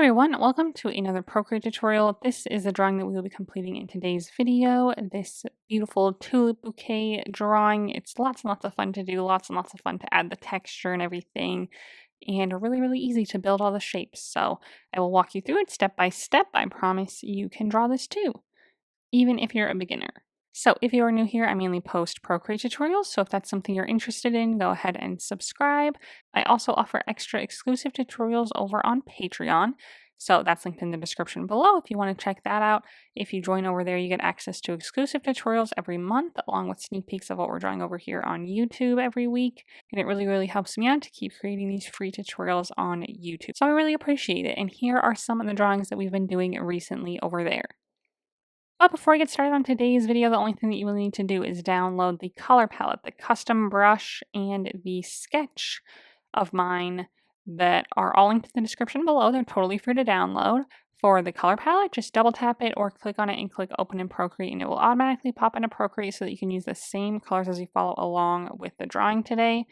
everyone, welcome to another Procreate tutorial. This is the drawing that we will be completing in today's video. This beautiful tulip bouquet drawing. It's lots and lots of fun to do, lots and lots of fun to add the texture and everything, and really easy to build all the shapes. So I will walk you through it step by step. I promise you can draw this too, even if you're a beginner. So if you are new here, I mainly post Procreate tutorials, so if that's something you're interested in, go ahead and subscribe. I also offer extra exclusive tutorials over on Patreon, so that's linked in the description below if you want to check that out. If you join over there, you get access to exclusive tutorials every month, along with sneak peeks of what we're drawing over here on YouTube every week, and it really helps me out to keep creating these free tutorials on YouTube. So I really appreciate it, and here are some of the drawings that we've been doing recently over there. But before I get started on today's video, the only thing that you will need to do is download the color palette, the custom brush, and the sketch of mine that are all linked in the description below. They're totally free to download. For the color palette, just double tap it or click on it and click open in Procreate, and it will automatically pop into Procreate so that you can use the same colors as you follow along with the drawing today.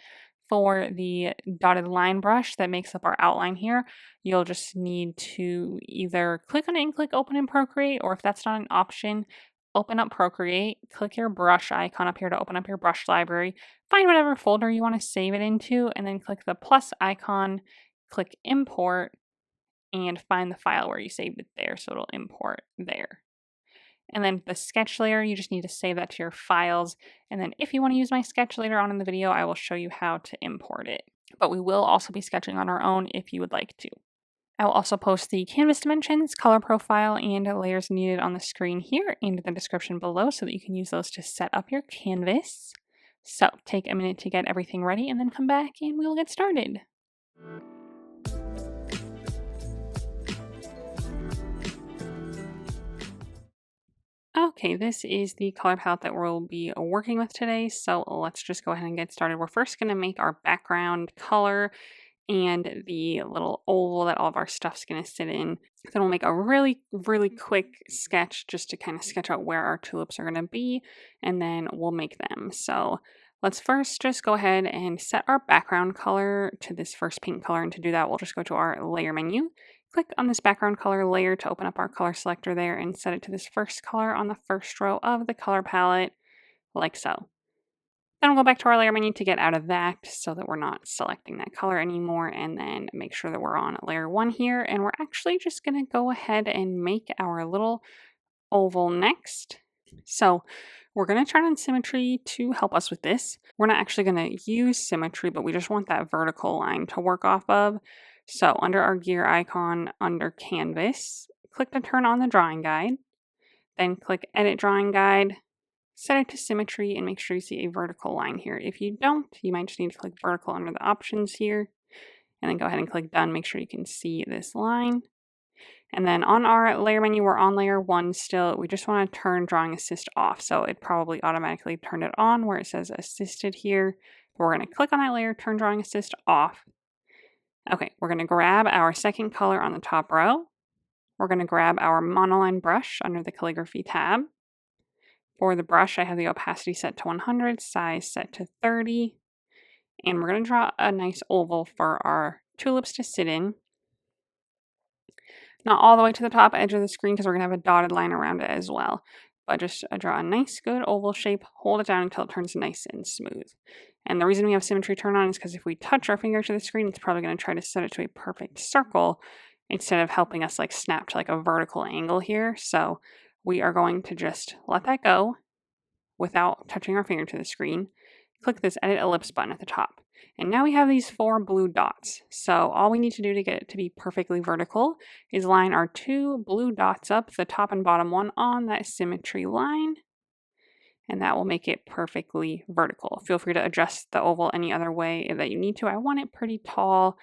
For the dotted line brush that makes up our outline here, you'll just need to either click on it and click open in Procreate, or if that's not an option, open up Procreate, click your brush icon up here to open up your brush library, find whatever folder you want to save it into, and then click the plus icon, click import, and find the file where you saved it there, so it'll import there. And then the sketch layer, you just need to save that to your files. And then if you want to use my sketch later on in the video, I will show you how to import it. But we will also be sketching on our own if you would like to. I will also post the canvas dimensions, color profile, and layers needed on the screen here and in the description below so that you can use those to set up your canvas. So take a minute to get everything ready and then come back and we'll get started. Okay, this is the color palette that we'll be working with today, so let's just go ahead and get started. We're first going to make our background color and the little oval that all of our stuff's going to sit in. Then we'll make a really quick sketch just to kind of sketch out where our tulips are going to be, and then we'll make them. So let's first just go ahead and set our background color to this first pink color, and to do that, we'll just go to our layer menu. Click on this background color layer to open up our color selector there and set it to this first color on the first row of the color palette, like so. Then we'll go back to our layer menu to get out of that so that we're not selecting that color anymore, and then make sure that we're on layer 1 here, and we're actually just going to go ahead and make our little oval next. So we're going to turn on Symmetry to help us with this. We're not actually going to use Symmetry, but we just want that vertical line to work off of. So under our gear icon, under Canvas, click to turn on the drawing guide, then click Edit Drawing Guide, set it to Symmetry, and make sure you see a vertical line here. If you don't, you might just need to click vertical under the options here, and then go ahead and click Done. Make sure you can see this line. And then on our layer menu, we're on layer 1 still. We just want to turn Drawing Assist off, so it probably automatically turned it on where it says Assisted here. We're going to click on that layer, turn Drawing Assist off. Okay, we're going to grab our second color on the top row. We're going to grab our monoline brush under the calligraphy tab. For the brush, I have the opacity set to 100, size set to 30, and we're going to draw a nice oval for our tulips to sit in. Not all the way to the top edge of the screen because we're going to have a dotted line around it as well, but just draw a nice good oval shape, hold it down until it turns nice and smooth. And the reason we have Symmetry turned on is because if we touch our finger to the screen, it's probably going to try to set it to a perfect circle instead of helping us like snap to like a vertical angle here. So we are going to just let that go without touching our finger to the screen. Click this Edit Ellipse button at the top. And now we have these 4 blue dots. So all we need to do to get it to be perfectly vertical is line our 2 blue dots up, the top and bottom one, on that Symmetry line. And that will make it perfectly vertical. Feel free to adjust the oval any other way that you need to. I want it pretty tall,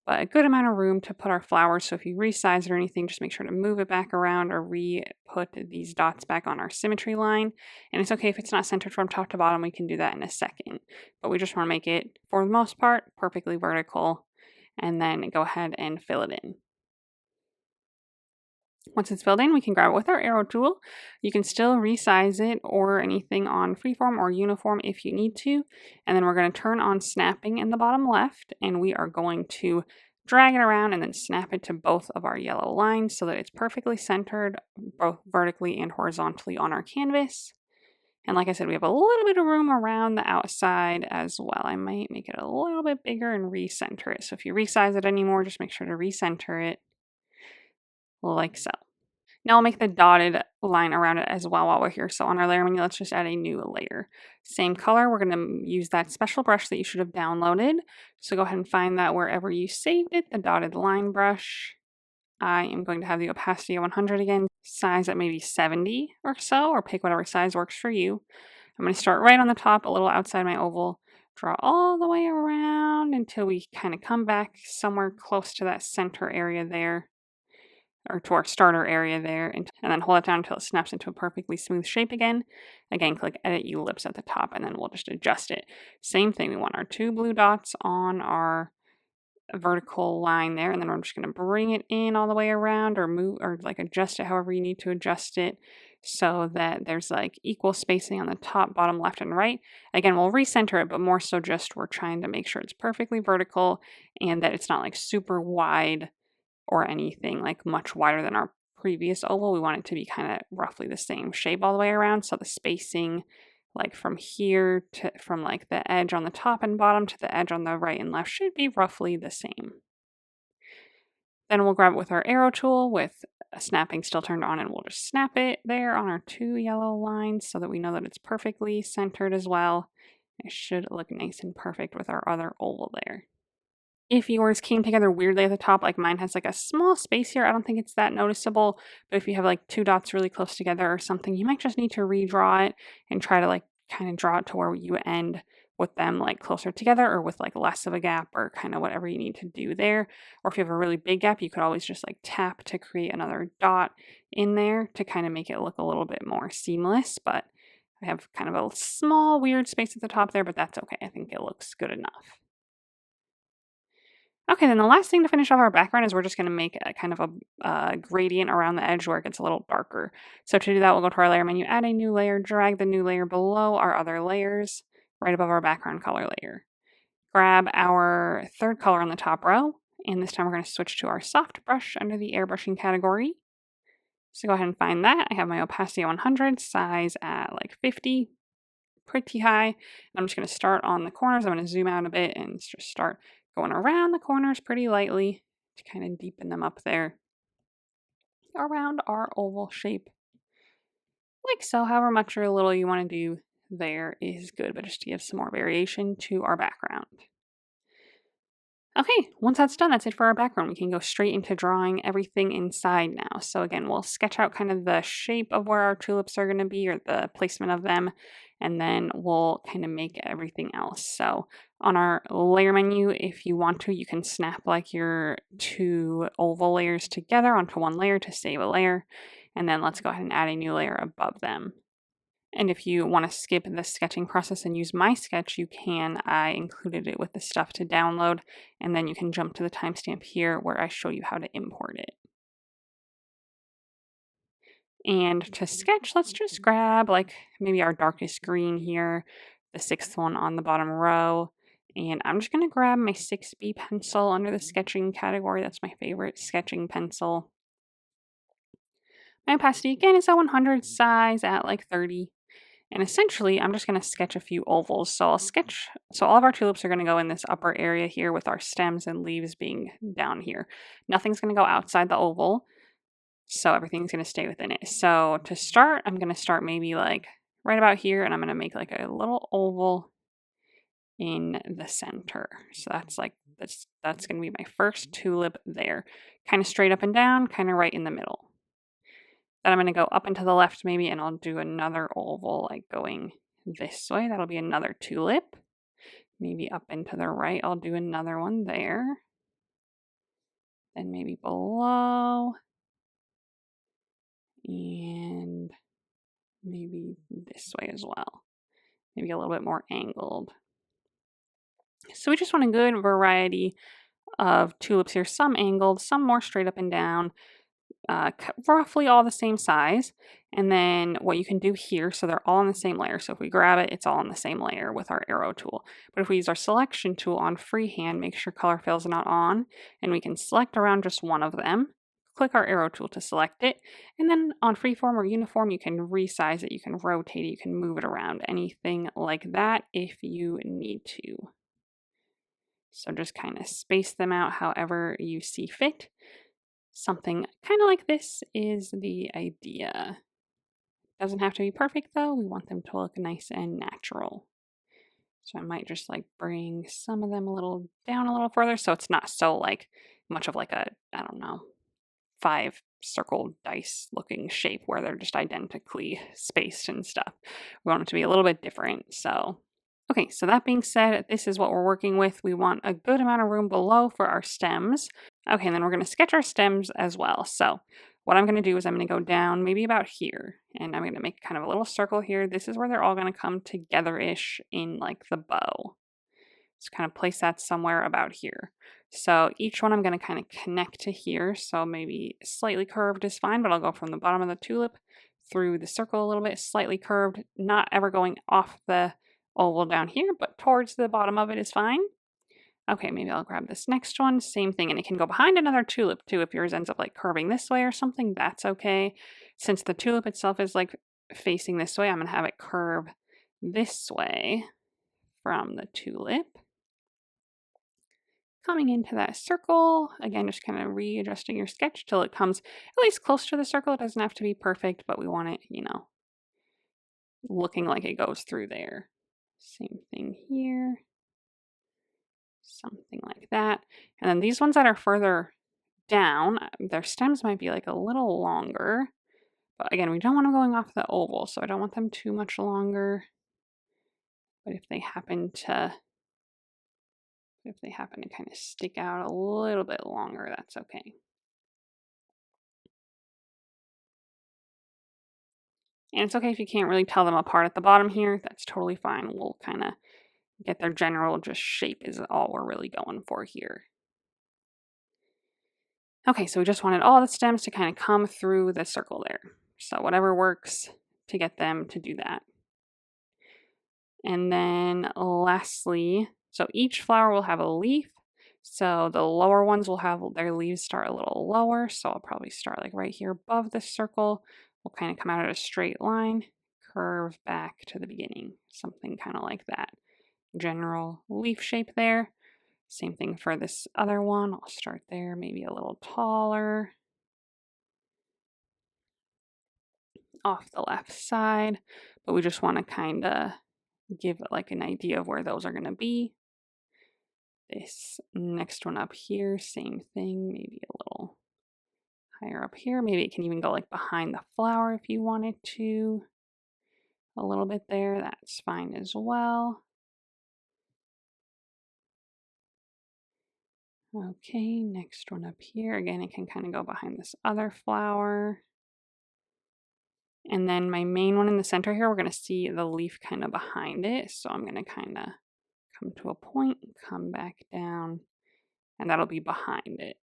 but a good amount of room to put our flowers. So if you resize it or anything, just make sure to move it back around or re-put these dots back on our Symmetry line. And it's okay if it's not centered from top to bottom, we can do that in a second. But we just want to make it, for the most part, perfectly vertical, and then go ahead and fill it in. Once it's filled in, we can grab it with our arrow tool. You can still resize it or anything on freeform or uniform if you need to. And then we're going to turn on snapping in the bottom left, and we are going to drag it around, and then snap it to both of our yellow lines so that it's perfectly centered both vertically and horizontally on our canvas. And like I said, we have a little bit of room around the outside as well. I might make it a little bit bigger and recenter it. So if you resize it anymore, just make sure to recenter it like so. Now I'll make the dotted line around it as well while we're here. So on our layer menu, let's just add a new layer. Same color, we're going to use that special brush that you should have downloaded. So go ahead and find that wherever you saved it, the dotted line brush. I am going to have the opacity of 100 again, size at maybe 70 or so, or pick whatever size works for you. I'm going to start right on the top, a little outside my oval, draw all the way around until we kind of come back somewhere close to that center area there, or to our starter area there, and then hold it down until it snaps into a perfectly smooth shape again. Again, click Edit Ellipse at the top, and then we'll just adjust it. Same thing, we want our 2 blue dots on our vertical line there, and then we're just going to bring it in all the way around, or move, or like adjust it however you need to adjust it, so that there's like equal spacing on the top, bottom, left, and right. Again, we'll recenter it, but more so just we're trying to make sure it's perfectly vertical and that it's not like super wide or anything like much wider than our previous oval. We want it to be kind of roughly the same shape all the way around, so the spacing like from here to from like the edge on the top and bottom to the edge on the right and left should be roughly the same. Then we'll grab it with our arrow tool with snapping still turned on, and we'll just snap it there on our 2 yellow lines so that we know that it's perfectly centered as well. It should look nice and perfect with our other oval there. If yours came together weirdly at the top, like mine has like a small space here, I don't think it's that noticeable, but if you have like 2 dots really close together or something, you might just need to redraw it and try to like kind of draw it to where you end with them like closer together, or with like less of a gap, or kind of whatever you need to do there. Or if you have a really big gap, you could always just like tap to create another dot in there to kind of make it look a little bit more seamless. But I have kind of a small weird space at the top there, but that's okay. I think it looks good enough. Okay, then the last thing to finish off our background is we're just going to make a kind of a gradient around the edge where it gets a little darker. So to do that, we'll go to our layer menu, add a new layer, drag the new layer below our other layers, right above our background color layer. Grab our 3rd color on the top row, and this time we're going to switch to our soft brush under the airbrushing category. So go ahead and find that. I have my opacity at 100, size at like 50, pretty high. And I'm just going to start on the corners. I'm going to zoom out a bit and just start going around the corners pretty lightly to kind of deepen them up there around our oval shape. Like so, however much or little you want to do there is good, but just to give some more variation to our background. Okay, once that's done, that's it for our background. We can go straight into drawing everything inside now. So again, we'll sketch out kind of the shape of where our tulips are going to be, or the placement of them, and then we'll kind of make everything else. So on our layer menu, if you want to, you can snap like your 2 oval layers together onto one layer to save a layer. And then let's go ahead and add a new layer above them. And if you want to skip the sketching process and use my sketch, you can. I included it with the stuff to download, and then you can jump to the timestamp here where I show you how to import it. And to sketch, let's just grab like maybe our darkest green here, the 6th one on the bottom row. And I'm just going to grab my 6B pencil under the sketching category. That's my favorite sketching pencil. My opacity again is at 100, size at like 30. And essentially, I'm just going to sketch a few ovals. So all of our tulips are going to go in this upper area here, with our stems and leaves being down here. Nothing's going to go outside the oval, so everything's going to stay within it. So to start, I'm going to start maybe like right about here, and I'm going to make like a little oval in the center. So that's like, that's going to be my first tulip there. Kind of straight up and down, kind of right in the middle. Then I'm going to go up and to the left maybe, and I'll do another oval like going this way. That'll be another tulip. Maybe up and to the right, I'll do another one there. Then maybe below. And maybe this way as well. Maybe a little bit more angled. So we just want a good variety of tulips here. Some angled, some more straight up and down. roughly all the same size. And then what you can do here, so they're all on the same layer. So if we grab it, it's all on the same layer with our arrow tool. But if we use our selection tool on freehand, make sure color fill is not on, and we can select around just one of them. Click our arrow tool to select it, and then on freeform or uniform, you can resize it, you can rotate it, you can move it around, anything like that if you need to. So just kind of space them out however you see fit. Something kind of like this is the idea. Doesn't have to be perfect though, we want them to look nice and natural. So I might just like bring some of them a little down a little further so it's not so like much of like a, I don't know, 5 circle dice looking shape where they're just identically spaced and stuff. We want it to be a little bit different. So, okay, so that being said, this is what we're working with. We want a good amount of room below for our stems. Okay, and then we're going to sketch our stems as well. So what I'm going to do is I'm going to go down maybe about here, and I'm going to make kind of a little circle here. This is where they're all going to come together-ish in like the bow. Just kind of place that somewhere about here. So each one I'm going to kind of connect to here. So maybe slightly curved is fine, but I'll go from the bottom of the tulip through the circle a little bit, slightly curved, not ever going off the oval down here, but towards the bottom of it is fine. Okay, maybe I'll grab this next one, same thing, and it can go behind another tulip too. If yours ends up like curving this way or something, that's okay. Since the tulip itself is like facing this way, I'm going to have it curve this way from the tulip. Coming into that circle, again, just kind of readjusting your sketch till it comes at least close to the circle. It doesn't have to be perfect, but we want it, you know, looking like it goes through there. Same thing here. Something like that. And then these ones that are further down, their stems might be like a little longer. But again, we don't want them going off the oval, so I don't want them too much longer. But if they happen to kind of stick out a little bit longer, that's okay. And it's okay if you can't really tell them apart at the bottom here. That's totally fine. We'll kind of get their general just shape is all we're really going for here. Okay, so we just wanted all the stems to kind of come through the circle there. So whatever works to get them to do that. And then lastly, so each flower will have a leaf. So the lower ones will have their leaves start a little lower. So I'll probably start like right here above this circle. We'll kind of come out at a straight line, curve back to the beginning, something kind of like that. General leaf shape there. Same thing for this other one. I'll start there, maybe a little taller. Off the left side, but we just want to kind of give it like an idea of where those are going to be. This next one up here, same thing, maybe a little higher up here. Maybe it can even go like behind the flower if you wanted to. A little bit there, that's fine as well. Okay, next one up here. Again, it can kind of go behind this other flower. And then my main one in the center here, we're going to see the leaf kind of behind it. So I'm going to kind of come to a point, come back down, and that'll be behind it.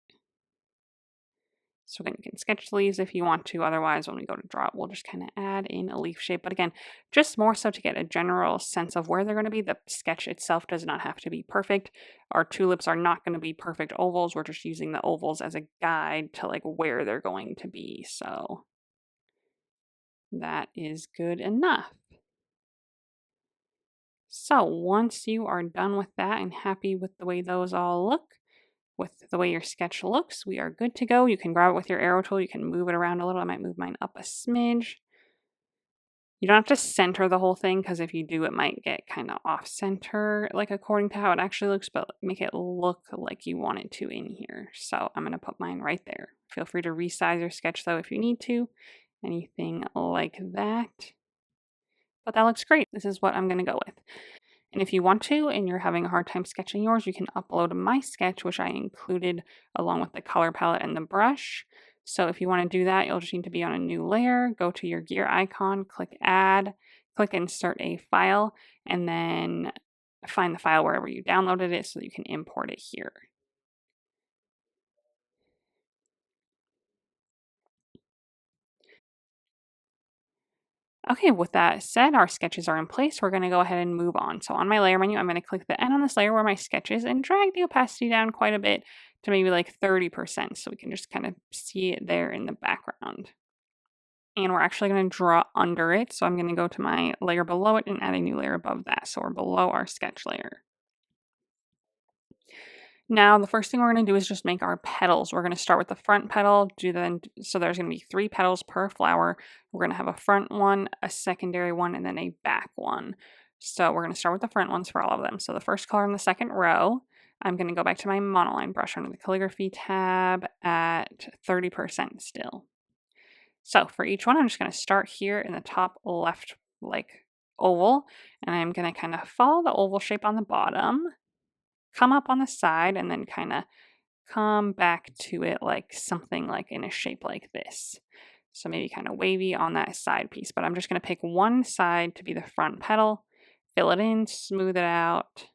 So again, you can sketch the leaves if you want to. Otherwise, when we go to draw it, we'll just kind of add in a leaf shape. But again, just more so to get a general sense of where they're going to be. The sketch itself does not have to be perfect. Our tulips are not going to be perfect ovals. We're just using the ovals as a guide to like where they're going to be. So that is good enough. So once you are done with that and happy with the way those all look, with the way your sketch looks, we are good to go. You can grab it with your arrow tool. You can move it around a little. I might move mine up a smidge. You don't have to center the whole thing because if you do, it might get kind of off center, like according to how it actually looks, but make it look like you want it to in here. So I'm going to put mine right there. Feel free to resize your sketch though if you need to, anything like that. But that looks great. This is what I'm going to go with. And if you want to, and you're having a hard time sketching yours, you can upload my sketch, which I included along with the color palette and the brush. So if you want to do that, you'll just need to be on a new layer, go to your gear icon, click add, click insert a file, and then find the file wherever you downloaded it so that you can import it here. Okay, with that said, our sketches are in place. We're going to go ahead and move on. So on my layer menu, I'm going to click the N on this layer where my sketch is and drag the opacity down quite a bit to maybe like 30%, so we can just kind of see it there in the background. And we're actually going to draw under it. So I'm going to go to my layer below it and add a new layer above that. So we're below our sketch layer. Now, the first thing we're going to do is just make our petals. We're going to start with the front petal, so there's going to be 3 petals per flower. We're going to have a front one, a secondary one, and then a back one. So we're going to start with the front ones for all of them. So the first color in the second row, I'm going to go back to my monoline brush under the calligraphy tab at 30% still. So for each one, I'm just going to start here in the top left, like oval, and I'm going to kind of follow the oval shape on the bottom, come up on the side, and then kind of come back to it like something like in a shape like this. So maybe kind of wavy on that side piece, but I'm just going to pick one side to be the front petal, fill it in, smooth it out,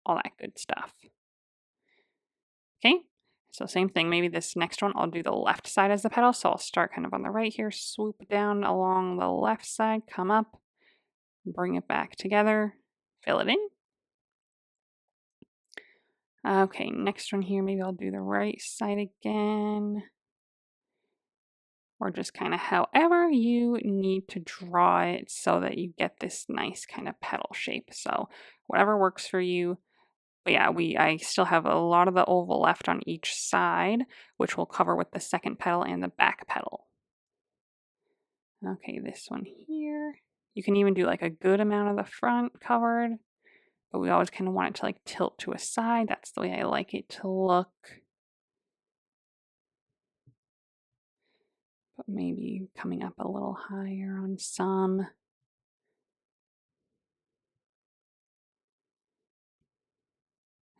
all that good stuff. Okay, so same thing, maybe this next one, I'll do the left side as the petal. So I'll start kind of on the right here, swoop down along the left side, come up, bring it back together, fill it in. Okay, next one here, maybe I'll do the right side again. Or just kind of however you need to draw it so that you get this nice kind of petal shape. So whatever works for you. But yeah, I still have a lot of the oval left on each side, which we'll cover with the second petal and the back petal. Okay, this one here. You can even do like a good amount of the front covered, but we always kind of want it to like tilt to a side. That's the way I like it to look. But maybe coming up a little higher on some.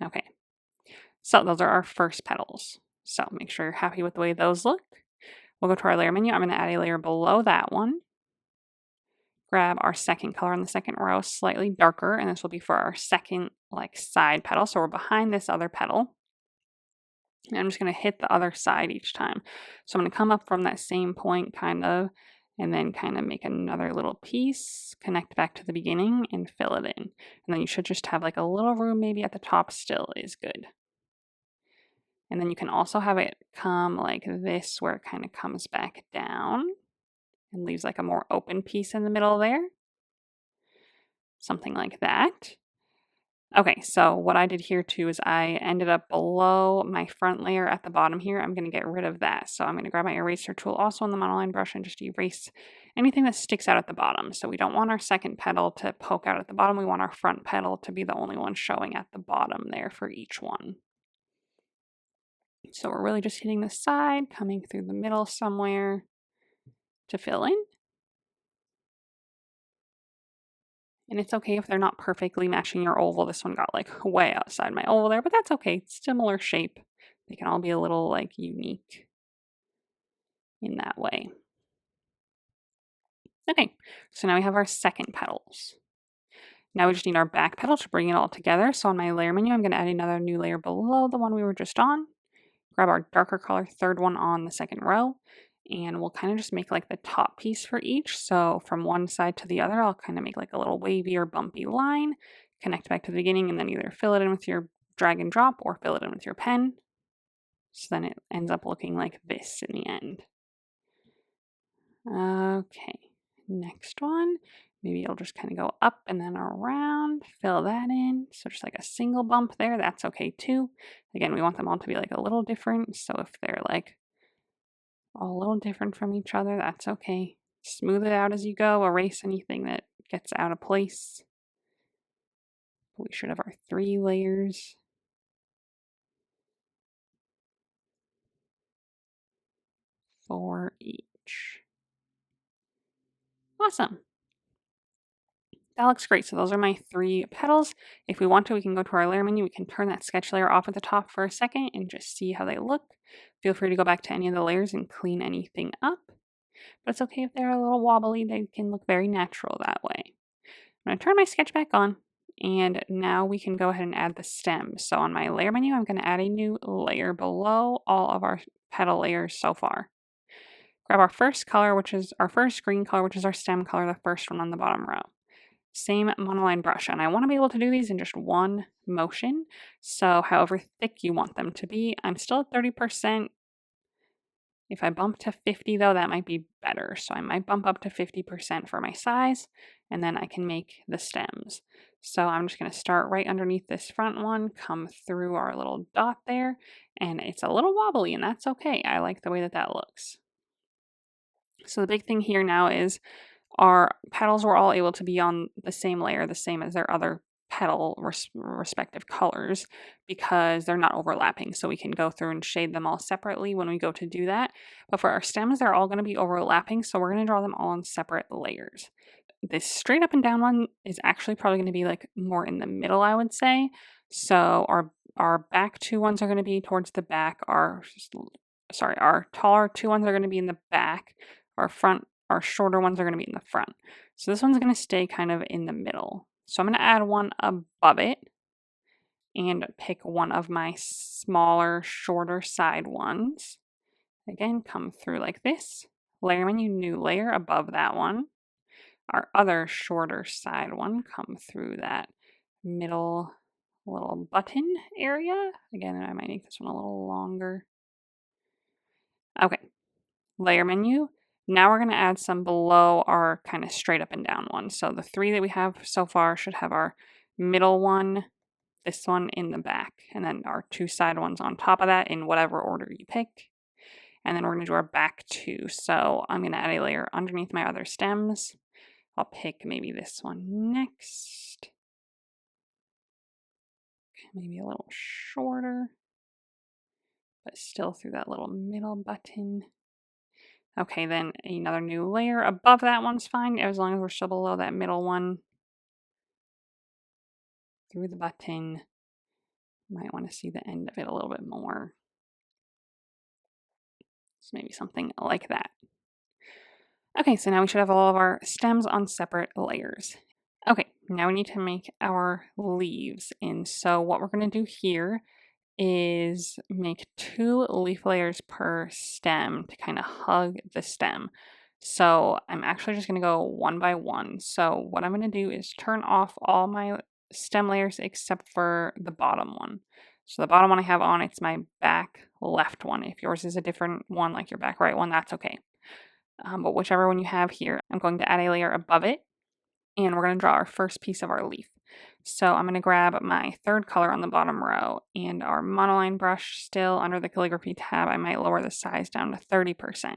Okay, so those are our first petals. So make sure you're happy with the way those look. We'll go to our layer menu. I'm going to add a layer below that one. Grab our second color in the second row, slightly darker, and this will be for our second like side petal. So we're behind this other petal. And I'm just going to hit the other side each time. So I'm going to come up from that same point kind of, and then kind of make another little piece, connect back to the beginning and fill it in. And then you should just have like a little room maybe at the top still is good. And then you can also have it come like this where it kind of comes back down and leaves like a more open piece in the middle there. Something like that. Okay, so what I did here too is I ended up below my front layer at the bottom here. I'm going to get rid of that. So I'm going to grab my eraser tool also on the monoline brush and just erase anything that sticks out at the bottom. So we don't want our second petal to poke out at the bottom. We want our front petal to be the only one showing at the bottom there for each one. So we're really just hitting the side, coming through the middle somewhere to fill in. And it's okay if they're not perfectly matching your oval. This one got like way outside my oval there, but that's okay. It's similar shape. They can all be a little like unique in that way. Okay, so now we have our second petals. Now we just need our back petal to bring it all together. So on my layer menu, I'm going to add another new layer below the one we were just on. Grab our darker color, third one on the second row, and we'll kind of just make like the top piece for each. So from one side to the other, I'll kind of make like a little wavy or bumpy line, connect back to the beginning, and then either fill it in with your drag and drop or fill it in with your pen. So then it ends up looking like this in the end. Okay, next one. Maybe it'll just kind of go up and then around, fill that in. So just like a single bump there, that's okay too. Again, we want them all to be like a little different. So if they're like all a little different from each other, that's okay. Smooth it out as you go, erase anything that gets out of place. We should have our 3 layers. For each. Awesome. That looks great. So those are my 3 petals. If we want to, we can go to our layer menu. We can turn that sketch layer off at the top for a second and just see how they look. Feel free to go back to any of the layers and clean anything up. But it's okay if they're a little wobbly. They can look very natural that way. I'm going to turn my sketch back on. And now we can go ahead and add the stem. So on my layer menu, I'm going to add a new layer below all of our petal layers so far. grab our first color, which is our first green color, which is our stem color, the first one on the bottom row. Same monoline brush, and I want to be able to do these in just one motion, so however thick you want them to be. I'm still at 30%. If I bump to 50 though, that might be better, so I might bump up to 50% for my size, and then I can make the stems. So I'm just going to start right underneath this front one, come through our little dot there, and it's a little wobbly, and that's okay. I like the way that that looks. So the big thing here now is our petals were all able to be on the same layer, the same as their other petal respective colors, because they're not overlapping. So we can go through and shade them all separately when we go to do that. But for our stems, they're all going to be overlapping. So we're going to draw them all on separate layers. This straight up and down one is actually probably going to be like more in the middle, I would say. So our back two ones are going to be towards the back. Our taller two ones are going to be in the back. Our shorter ones are going to be in the front. So this one's going to stay kind of in the middle. So I'm going to add one above it and pick one of my smaller, shorter side ones. Again, come through like this. Layer menu, new layer above that one. Our other shorter side one, come through that middle little button area. Again, I might make this one a little longer. Okay, layer menu. Now we're going to add some below our kind of straight up and down one. So the three that we have so far should have our middle one, this one in the back, and then our two side ones on top of that in whatever order you pick. And then we're going to do our back two. So I'm going to add a layer underneath my other stems. I'll pick maybe this one next. Maybe a little shorter, but still through that little middle button. Okay, then another new layer above that one's fine, as long as we're still below that middle one. Through the button. Might want to see the end of it a little bit more. So maybe something like that. Okay, so now we should have all of our stems on separate layers. Okay, now we need to make our leaves. And so what we're going to do here is make 2 leaf layers per stem to kind of hug the stem. So I'm actually just going to go one by one. So what I'm going to do is turn off all my stem layers except for the bottom one. So the bottom one I have on, it's my back left one. If yours is a different one, like your back right one, that's okay. But whichever one you have here, I'm going to add a layer above it, and we're going to draw our first piece of our leaf. So I'm going to grab my third color on the bottom row and our monoline brush still under the calligraphy tab. I might lower the size down to 30%.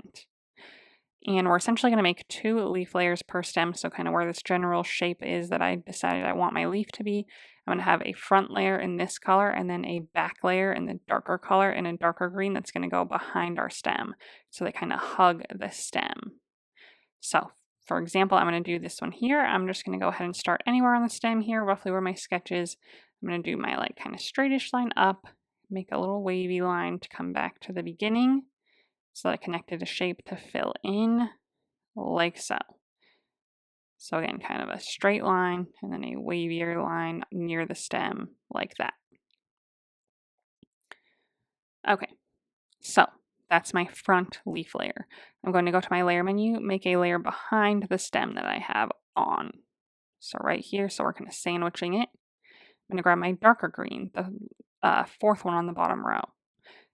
And we're essentially going to make 2 leaf layers per stem, so kind of where this general shape is that I decided I want my leaf to be. I'm going to have a front layer in this color and then a back layer in the darker color in a darker green that's going to go behind our stem. So they kind of hug the stem. So for example, I'm going to do this one here. I'm just going to go ahead and start anywhere on the stem here, roughly where my sketch is. I'm going to do my like kind of straightish line up, make a little wavy line to come back to the beginning. So that I connected a shape to fill in, like so. So again, kind of a straight line and then a wavier line near the stem, like that. Okay, so that's my front leaf layer. I'm going to go to my layer menu, make a layer behind the stem that I have on. So right here, so we're kind of sandwiching it. I'm going to grab my darker green, the fourth one on the bottom row.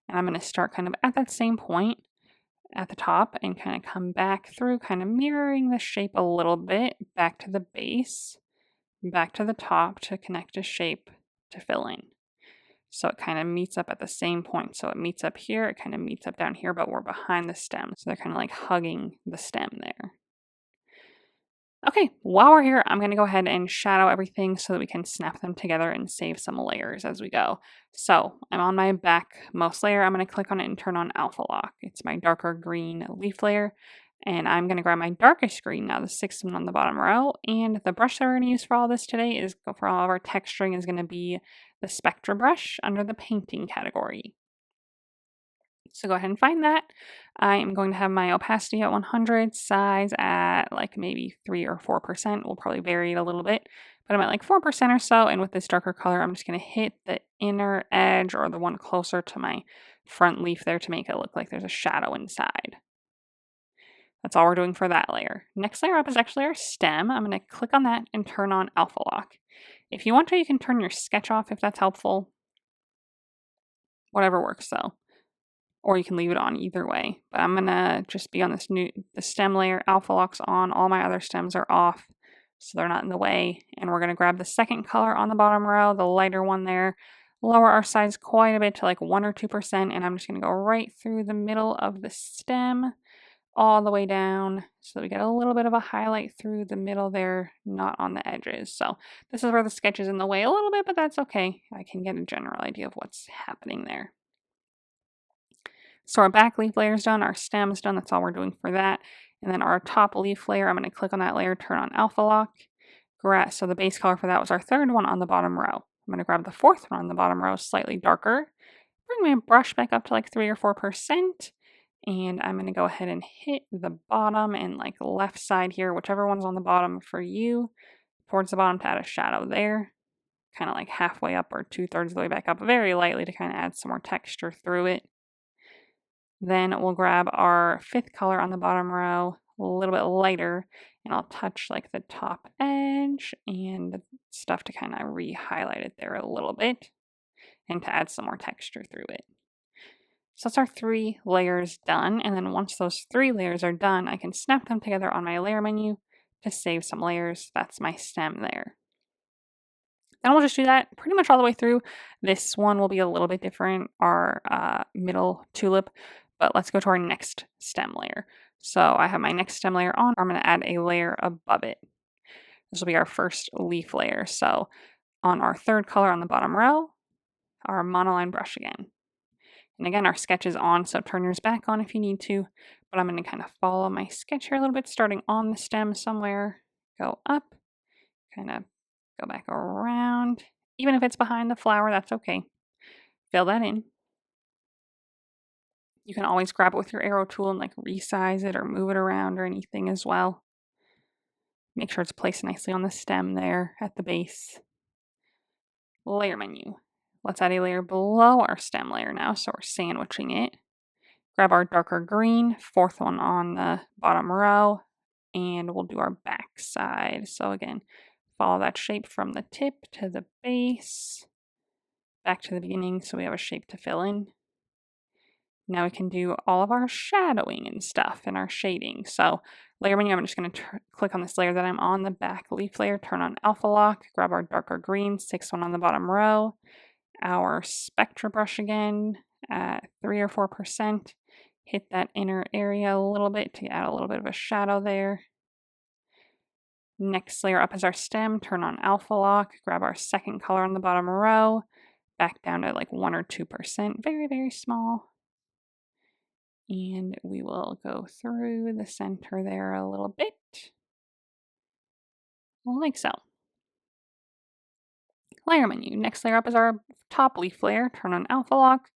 And I'm going to start kind of at that same point at the top and kind of come back through, kind of mirroring the shape a little bit, back to the base, back to the top to connect a shape to fill in. So it kind of meets up at the same point. So it meets up here, it kind of meets up down here, but we're behind the stem. So they're kind of like hugging the stem there. Okay, while we're here, I'm going to go ahead and shadow everything so that we can snap them together and save some layers as we go. So I'm on my backmost layer. I'm going to click on it and turn on Alpha Lock. It's my darker green leaf layer. And I'm going to grab my darkest green now, the 6th one on the bottom row. And the brush that we're going to use for all this today is for all of our texturing is going to be the Spectra brush under the painting category. So go ahead and find that. I am going to have my opacity at 100, size at like maybe 3 or 4%. We'll probably vary it a little bit, but I'm at like 4% or so. And with this darker color, I'm just going to hit the inner edge or the one closer to my front leaf there to make it look like there's a shadow inside. That's all we're doing for that layer. Next layer up is actually our stem. I'm going to click on that and turn on alpha lock. If you want to, you can turn your sketch off if that's helpful. Whatever works though. Or you can leave it on either way. But I'm going to just be on the stem layer. Alpha lock's on. All my other stems are off, so they're not in the way. And we're going to grab the second color on the bottom row, the lighter one there. Lower our size quite a bit to like 1 or 2%. And I'm just going to go right through the middle of the stem, all the way down, so that we get a little bit of a highlight through the middle there, not on the edges. So this is where the sketch is in the way a little bit, but that's okay. I can get a general idea of what's happening there. So our back leaf layer is done, our stem's done, that's all we're doing for that. And then our top leaf layer, I'm going to click on that layer, turn on alpha lock. So the base color for that was our third one on the bottom row. I'm going to grab the fourth one on the bottom row, slightly darker. Bring my brush back up to like 3 or 4%. And I'm going to go ahead and hit the bottom and like left side here, whichever one's on the bottom for you, towards the bottom to add a shadow there. Kind of like halfway up or 2/3 of the way back up, very lightly to kind of add some more texture through it. Then we'll grab our fifth color on the bottom row, a little bit lighter, and I'll touch like the top edge and stuff to kind of re-highlight it there a little bit and to add some more texture through it. So that's our 3 layers done, and then once those 3 layers are done, I can snap them together on my layer menu to save some layers. That's my stem there. Then we'll just do that pretty much all the way through. This one will be a little bit different, our middle tulip, but let's go to our next stem layer. So I have my next stem layer on. I'm going to add a layer above it. This will be our first leaf layer. So on our third color on the bottom row, our monoline brush again. And again, our sketch is on, so turn yours back on if you need to. But I'm going to kind of follow my sketch here a little bit, starting on the stem somewhere. Go up, kind of go back around. Even if it's behind the flower, that's okay. Fill that in. You can always grab it with your arrow tool and like resize it or move it around or anything as well. Make sure it's placed nicely on the stem there at the base. Layer menu. Let's add a layer below our stem layer now, so we're sandwiching it. Grab our darker green, fourth one on the bottom row, and we'll do our back side. So again, follow that shape from the tip to the base, back to the beginning so we have a shape to fill in. Now we can do all of our shadowing and stuff and our shading. So layer menu, I'm just going to click on this layer that I'm on, the back leaf layer, turn on alpha lock, grab our darker green, 6th one on the bottom row, our spectra brush again at 3 or 4%, hit that inner area a little bit to add a little bit of a shadow there. Next layer up is our stem, turn on alpha lock, grab our second color on the bottom row, back down to like 1 or 2%, very, very small. And we will go through the center there a little bit, like so. Layer menu. Next layer up is our top leaf layer. Turn on alpha lock.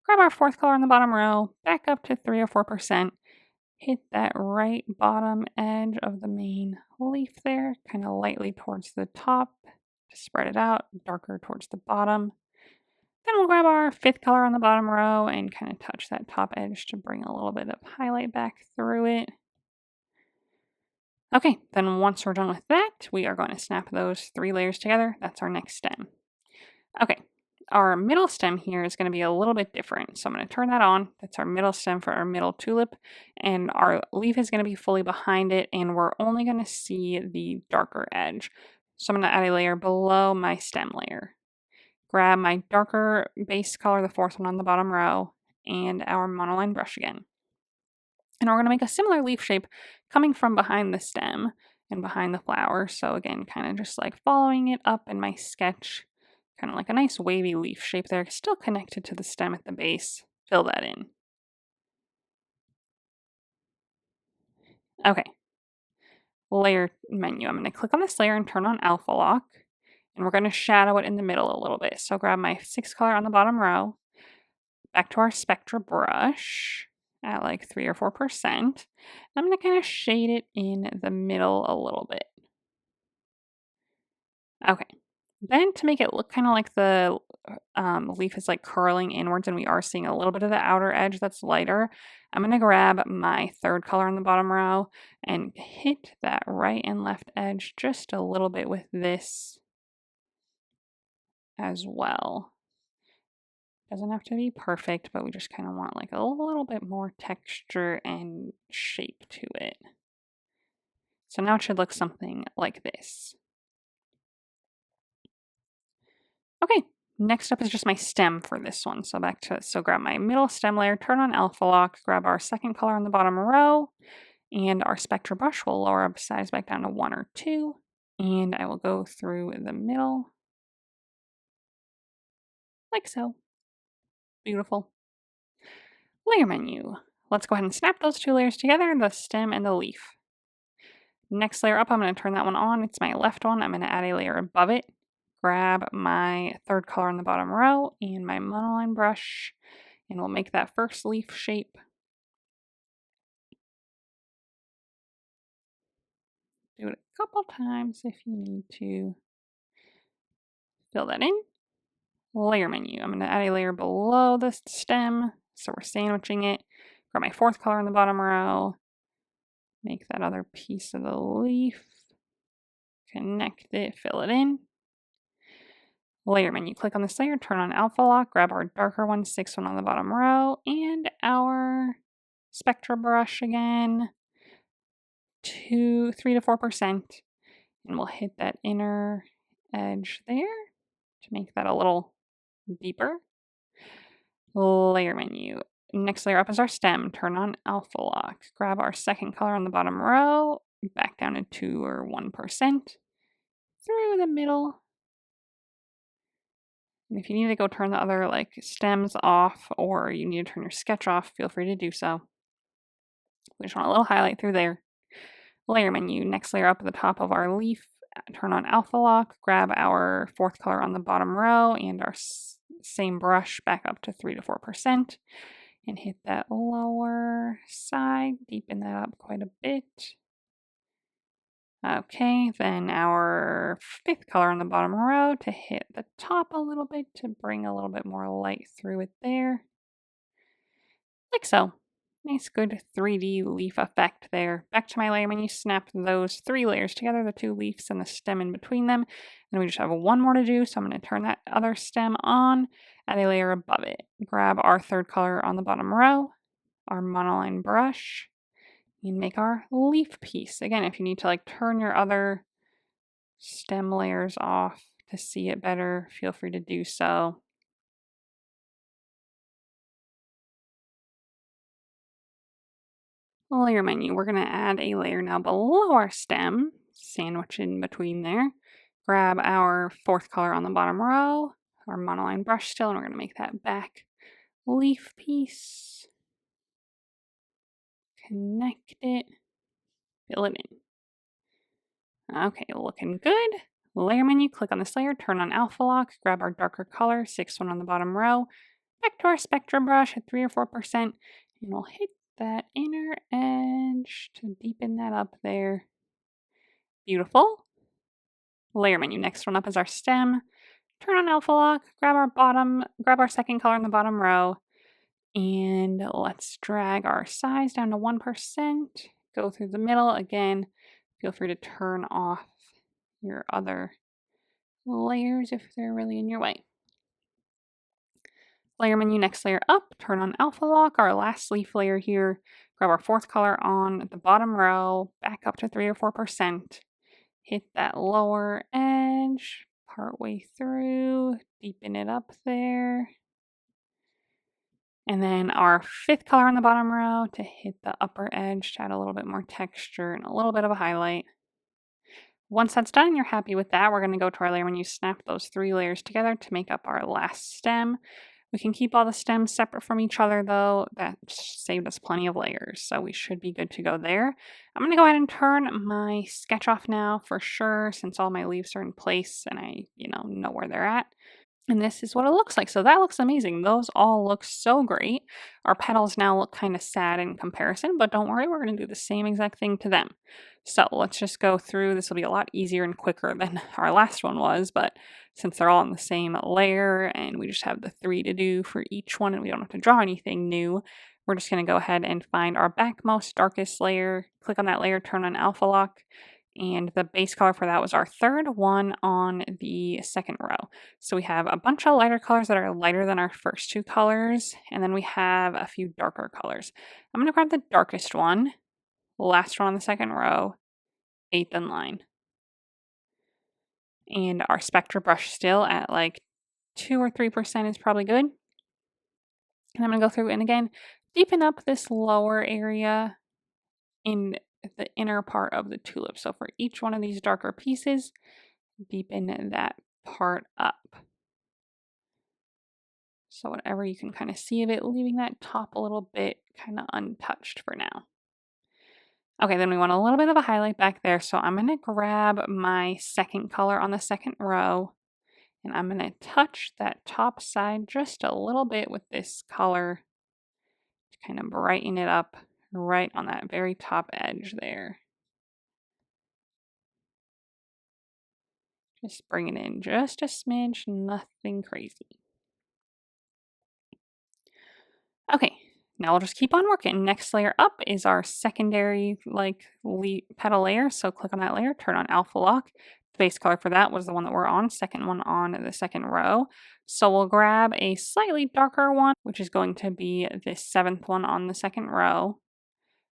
Grab our 4th color on the bottom row. Back up to 3 or 4%. Hit that right bottom edge of the main leaf there. Kind of lightly towards the top to spread it out. Darker towards the bottom. Then we'll grab our 5th color on the bottom row and kind of touch that top edge to bring a little bit of highlight back through it. Okay, then once we're done with that, we are going to snap those 3 layers together. That's our next stem. Okay, our middle stem here is going to be a little bit different. So I'm going to turn that on. That's our middle stem for our middle tulip. And our leaf is going to be fully behind it, and we're only going to see the darker edge. So I'm going to add a layer below my stem layer. Grab my darker base color, the 4th one on the bottom row, and our monoline brush again. And we're going to make a similar leaf shape coming from behind the stem and behind the flower. So again, kind of just like following it up in my sketch, kind of like a nice wavy leaf shape there, still connected to the stem at the base. Fill that in. Okay. Layer menu. I'm going to click on this layer and turn on alpha lock. And we're going to shadow it in the middle a little bit. So grab my 6th color on the bottom row, back to our spectra brush at like 3 or 4%. I'm going to kind of shade it in the middle a little bit. Okay, Then to make it look kind of like the leaf is like curling inwards and we are seeing a little bit of the outer edge that's lighter, I'm going to grab my third color in the bottom row and hit that right and left edge just a little bit with this as well. Doesn't have to be perfect, but we just kind of want like a little bit more texture and shape to it. So now it should look something like this. Okay, next up is just my stem for this one. So grab my middle stem layer, turn on alpha lock, grab our second color in the bottom row, and our spectra brush will lower our size back down to 1 or 2. And I will go through the middle, like so. Beautiful. Layer menu. Let's go ahead and snap those two layers together, the stem and the leaf. Next layer up, I'm going to turn that one on. It's my left one. I'm going to add a layer above it. Grab my third color in the bottom row and my monoline brush, and we'll make that first leaf shape. Do it a couple times if you need to. Fill that in. Layer menu. I'm going to add a layer below the stem, so we're sandwiching it. Grab my fourth color in the bottom row. Make that other piece of the leaf. Connect it, fill it in. Layer menu, click on this layer, turn on alpha lock, grab our darker one, 6th one on the bottom row, and our spectra brush again, 3 to 4%, and we'll hit that inner edge there to make that a little deeper. Layer menu. Next layer up is our stem. Turn on alpha lock. Grab our second color on the bottom row, back down to 2 or 1%, through the middle. And if you need to go turn the other like stems off or you need to turn your sketch off, feel free to do so. We just want a little highlight through there. Layer menu. Next layer up at the top of our leaf. Turn on alpha lock. Grab our fourth color on the bottom row and our same brush back up to 3 to 4%. And hit that lower side, deepen that up quite a bit. Okay, then our 5th color on the bottom row to hit the top a little bit to bring a little bit more light through it there. Like so. Nice good 3D leaf effect there. Back to my layer menu, snap those 3 layers together, the 2 leaves and the stem in between them. And we just have one more to do, so I'm going to turn that other stem on, add a layer above it. Grab our 3rd color on the bottom row, our monoline brush, and make our leaf piece. Again, if you need to like turn your other stem layers off to see it better, feel free to do so. Layer menu, we're going to add a layer now below our stem, sandwich in between there. Grab our 4th color on the bottom row, our monoline brush still, and we're going to make that back leaf piece. Connect it, fill it in. Okay, looking good. Layer menu, click on this layer, turn on alpha lock, grab our darker color, 6th one on the bottom row, back to our spectra brush at 3 or 4%, and we'll hit that inner edge to deepen that up there. Beautiful. Layer menu, next one up is our stem. Turn on alpha lock, grab our 2nd color in the bottom row, and let's drag our size down to 1%. Go through the middle again. Feel free to turn off your other layers if they're really in your way. Layer menu, next layer up, turn on alpha lock, our last leaf layer here, grab our 4th color on the bottom row, back up to 3 or 4%, hit that lower edge, partway through, deepen it up there, and then our 5th color on the bottom row to hit the upper edge to add a little bit more texture and a little bit of a highlight. Once that's done, you're happy with that, we're going to go to our layer menu, snap those 3 layers together to make up our last stem. We can keep all the stems separate from each other though. That saved us plenty of layers, so we should be good to go there. I'm going to go ahead and turn my sketch off now for sure, since all my leaves are in place and I know where they're at. And this is what it looks like. So that looks amazing. Those all look so great. Our petals now look kind of sad in comparison, but don't worry, we're going to do the same exact thing to them. So let's just go through. This will be a lot easier and quicker than our last one was, but since they're all on the same layer and we just have the 3 to do for each one and we don't have to draw anything new, we're just going to go ahead and find our backmost darkest layer, click on that layer, turn on alpha lock, and the base color for that was our third one on the second row. So we have a bunch of lighter colors that are lighter than our first 2 colors, and then we have a few darker colors. I'm going to grab the darkest one, last one on the second row, 8th in line. And our Spectra brush still at like 2 or 3% is probably good. And I'm going to go through and again, deepen up this lower area in the inner part of the tulip. So for each one of these darker pieces, deepen that part up. So whatever you can kind of see of it, leaving that top a little bit kind of untouched for now. Okay, then we want a little bit of a highlight back there. So I'm going to grab my second color on the second row and I'm going to touch that top side just a little bit with this color to kind of brighten it up right on that very top edge there. Just bring it in just a smidge, nothing crazy. Okay, now we'll just keep on working. Next layer up is our secondary petal layer. So click on that layer, turn on alpha lock. The base color for that was the one that we're on, second one on the second row. So we'll grab a slightly darker one, which is going to be the 7th one on the second row.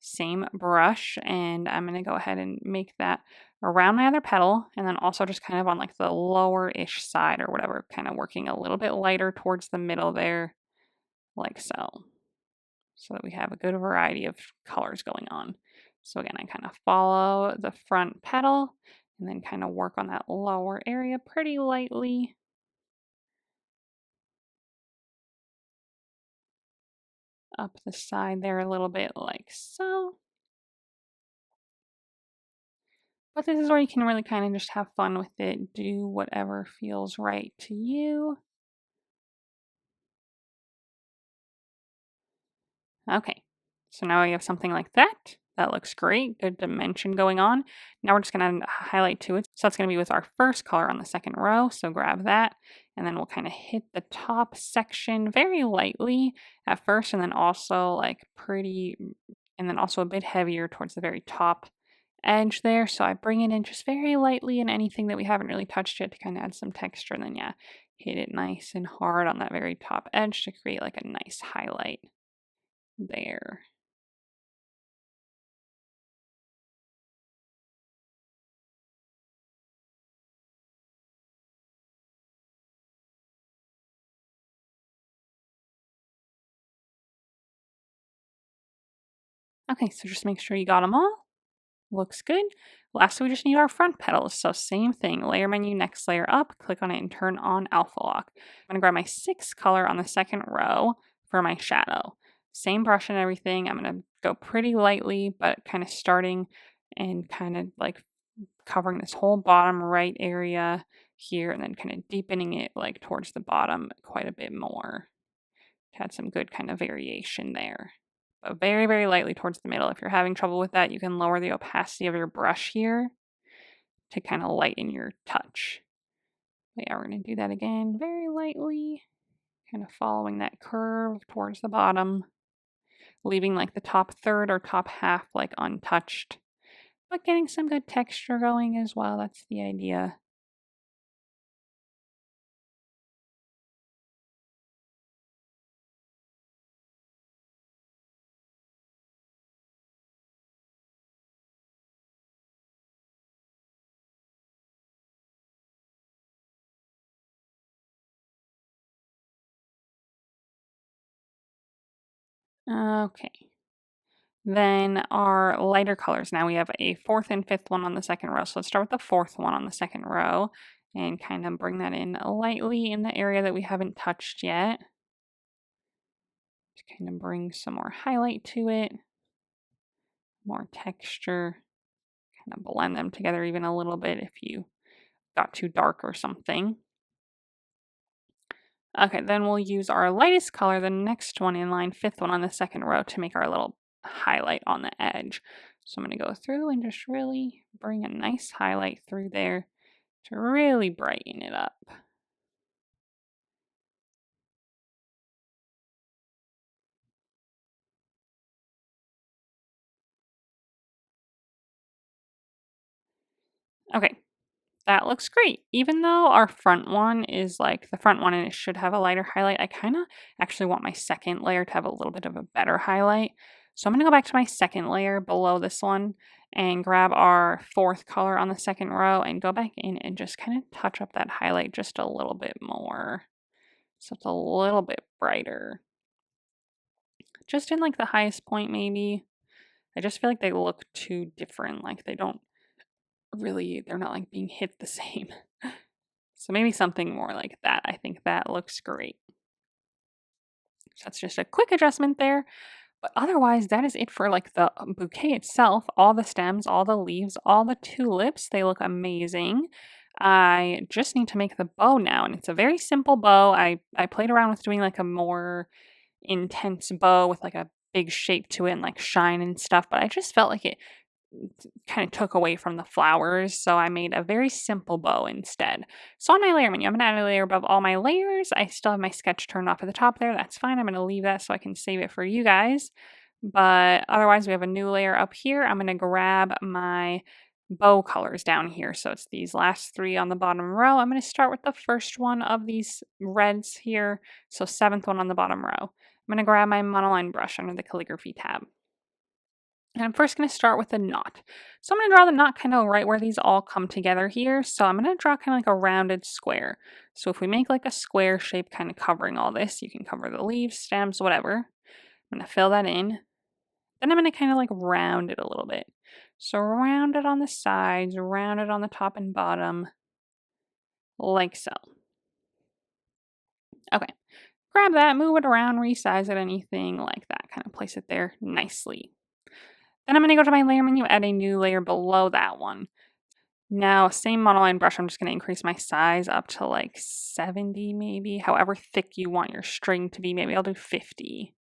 Same brush, and I'm going to go ahead and make that around my other petal, and then also just kind of on like the lower-ish side or whatever, kind of working a little bit lighter towards the middle there, like so. So that we have a good variety of colors going on. So again, I kind of follow the front petal and then kind of work on that lower area pretty lightly. Up the side there a little bit like so. But this is where you can really kind of just have fun with it. Do whatever feels right to you. Okay, so now we have something like that. That looks great. Good dimension going on. Now we're just going to highlight to it. So that's going to be with our first color on the second row. So grab that. And then we'll kind of hit the top section very lightly at first. And then also and then also a bit heavier towards the very top edge there. So I bring it in just very lightly in anything that we haven't really touched yet to kind of add some texture. And then, yeah, hit it nice and hard on that very top edge to create like a nice highlight there. Okay, so just make sure you got them all. Looks good. Lastly, we just need our front petals. So same thing, layer menu, next layer up, click on it and turn on alpha lock. I'm gonna grab my 6th color on the second row for my shadow. Same brush and everything. I'm gonna go pretty lightly, but kind of starting and kind of like covering this whole bottom right area here and then kind of deepening it like towards the bottom quite a bit more. Had some good kind of variation there. But very, very lightly towards the middle. If you're having trouble with that, you can lower the opacity of your brush here to kind of lighten your touch. But yeah, we're going to do that again very lightly, kind of following that curve towards the bottom, leaving like the top third or top half like untouched, but getting some good texture going as well. That's the idea. Okay. Then our lighter colors. Now we have a 4th and 5th one on the second row. So let's start with the 4th one on the second row and kind of bring that in lightly in the area that we haven't touched yet. To kind of bring some more highlight to it, more texture, kind of blend them together even a little bit if you got too dark or something. Okay, then we'll use our lightest color, the next one in line, fifth one on the second row, to make our little highlight on the edge. So I'm going to go through and just really bring a nice highlight through there to really brighten it up. Okay, that looks great. Even though our front one is like the front one and it should have a lighter highlight, I kind of actually want my second layer to have a little bit of a better highlight. So I'm going to go back to my second layer below this one and grab our fourth color on the second row and go back in and just kind of touch up that highlight just a little bit more. So it's a little bit brighter. Just in like the highest point maybe. I just feel like they look too different. Like they don't really, they're not like being hit the same. So maybe something more like that. I think that looks great. So that's just a quick adjustment there. But otherwise, that is it for like the bouquet itself. All the stems, all the leaves, all the tulips, they look amazing. I just need to make the bow now, and it's a very simple bow. I played around with doing like a more intense bow with like a big shape to it and like shine and stuff, but I just felt like it kind of took away from the flowers, so I made a very simple bow instead. So on my layer menu, I'm going to add a layer above all my layers. I still have my sketch turned off at the top there. That's fine. I'm going to leave that so I can save it for you guys. But otherwise, we have a new layer up here. I'm going to grab my bow colors down here. So it's these last three on the bottom row. I'm going to start with the first one of these reds here. So seventh one on the bottom row. I'm going to grab my monoline brush under the calligraphy tab. And I'm first going to start with a knot. So I'm going to draw the knot kind of right where these all come together here. So I'm going to draw kind of like a rounded square. So if we make like a square shape kind of covering all this, you can cover the leaves, stems, whatever. I'm going to fill that in. Then I'm going to kind of like round it a little bit. So round it on the sides, round it on the top and bottom, like so. Okay, grab that, move it around, resize it, anything like that. Kind of place it there nicely. Then I'm going to go to my layer menu, add a new layer below that one. Now, same monoline brush, I'm just going to increase my size up to like 70 maybe, however thick you want your string to be. Maybe I'll do 50.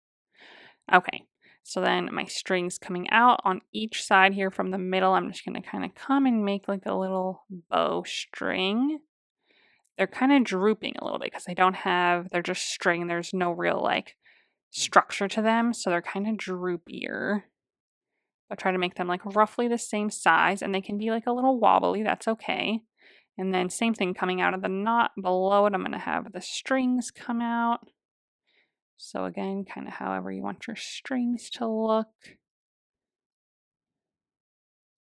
Okay, so then my string's coming out on each side here from the middle. I'm just going to kind of come and make like a little bow string. They're kind of drooping a little bit because they're just string. There's no real like structure to them, so they're kind of droopier. I'll try to make them like roughly the same size, and they can be like a little wobbly, that's okay. And then same thing coming out of the knot below it, I'm going to have the strings come out. So again, kind of however you want your strings to look.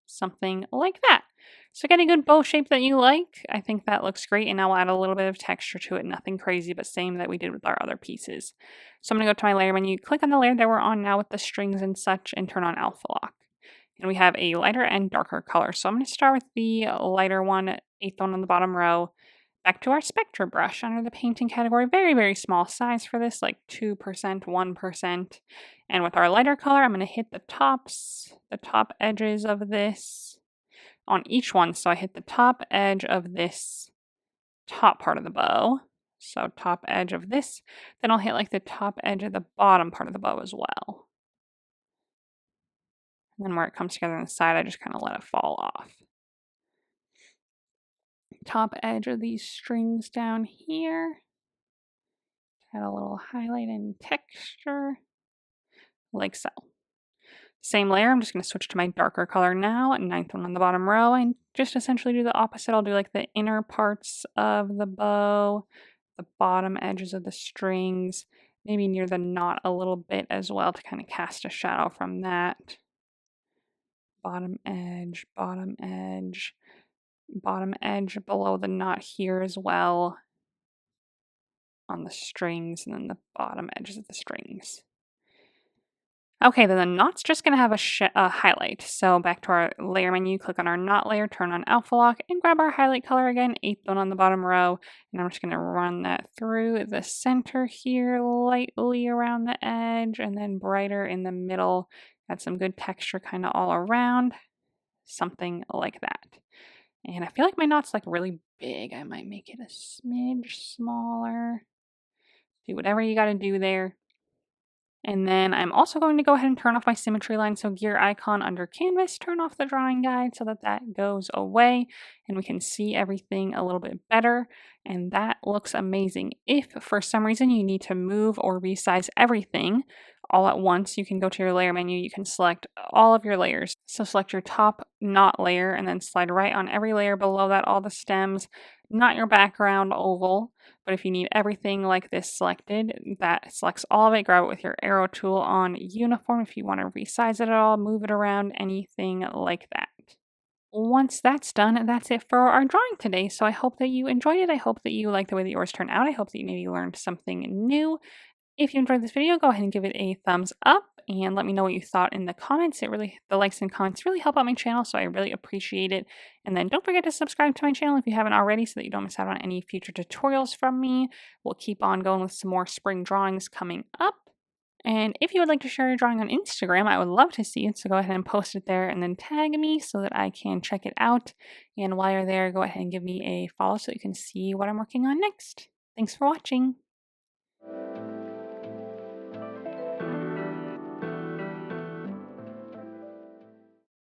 Something like that. So get a good bow shape that you like. I think that looks great, and I'll add a little bit of texture to it. Nothing crazy, but same that we did with our other pieces. So I'm going to go to my layer menu, click on the layer that we're on now with the strings and such, and turn on alpha lock. And we have a lighter and darker color. So I'm going to start with the lighter one, eighth one on the bottom row. Back to our Spectra brush under the painting category. Very, very small size for this, like 2%, 1%. And with our lighter color, I'm going to hit the top edges of this on each one. So I hit the top edge of this top part of the bow. So top edge of this. Then I'll hit like the top edge of the bottom part of the bow as well. And then where it comes together on the side, I just kind of let it fall off. Top edge of these strings down here. Add a little highlight and texture, like so. Same layer, I'm just going to switch to my darker color now, ninth one on the bottom row, and just essentially do the opposite. I'll do like the inner parts of the bow, the bottom edges of the strings, maybe near the knot a little bit as well to kind of cast a shadow from that. Bottom edge, bottom edge, bottom edge below the knot here as well on the strings, and then the bottom edges of the strings. Okay, then the knot's just going to have a highlight. So back to our layer menu, click on our knot layer, turn on alpha lock, and grab our highlight color again, eighth one on the bottom row. And I'm just going to run that through the center here, lightly around the edge, and then brighter in the middle. Add some good texture kind of all around. Something like that. And I feel like my knot's like really big. I might make it a smidge smaller. Do whatever you got to do there. And then I'm also going to go ahead and turn off my symmetry line. So gear icon under canvas, turn off the drawing guide so that that goes away and we can see everything a little bit better. And that looks amazing. If for some reason you need to move or resize everything all at once, you can go to your layer menu. You can select all of your layers. So select your top knot layer and then slide right on every layer below that, all the stems, not your background oval. But if you need everything like this selected, that selects all of it. Grab it with your arrow tool on uniform if you want to resize it at all, move it around, anything like that. Once that's done, that's it for our drawing today. So I hope that you enjoyed it. I hope that you like the way that yours turned out. I hope that you maybe learned something new. If you enjoyed this video, go ahead and give it a thumbs up and let me know what you thought in the comments. The likes and comments really help out my channel, so I really appreciate it. And then don't forget to subscribe to my channel if you haven't already so that you don't miss out on any future tutorials from me. We'll keep on going with some more spring drawings coming up. And if you would like to share your drawing on Instagram, I would love to see it. So go ahead and post it there and then tag me so that I can check it out. And while you're there, go ahead and give me a follow so you can see what I'm working on next. Thanks for watching.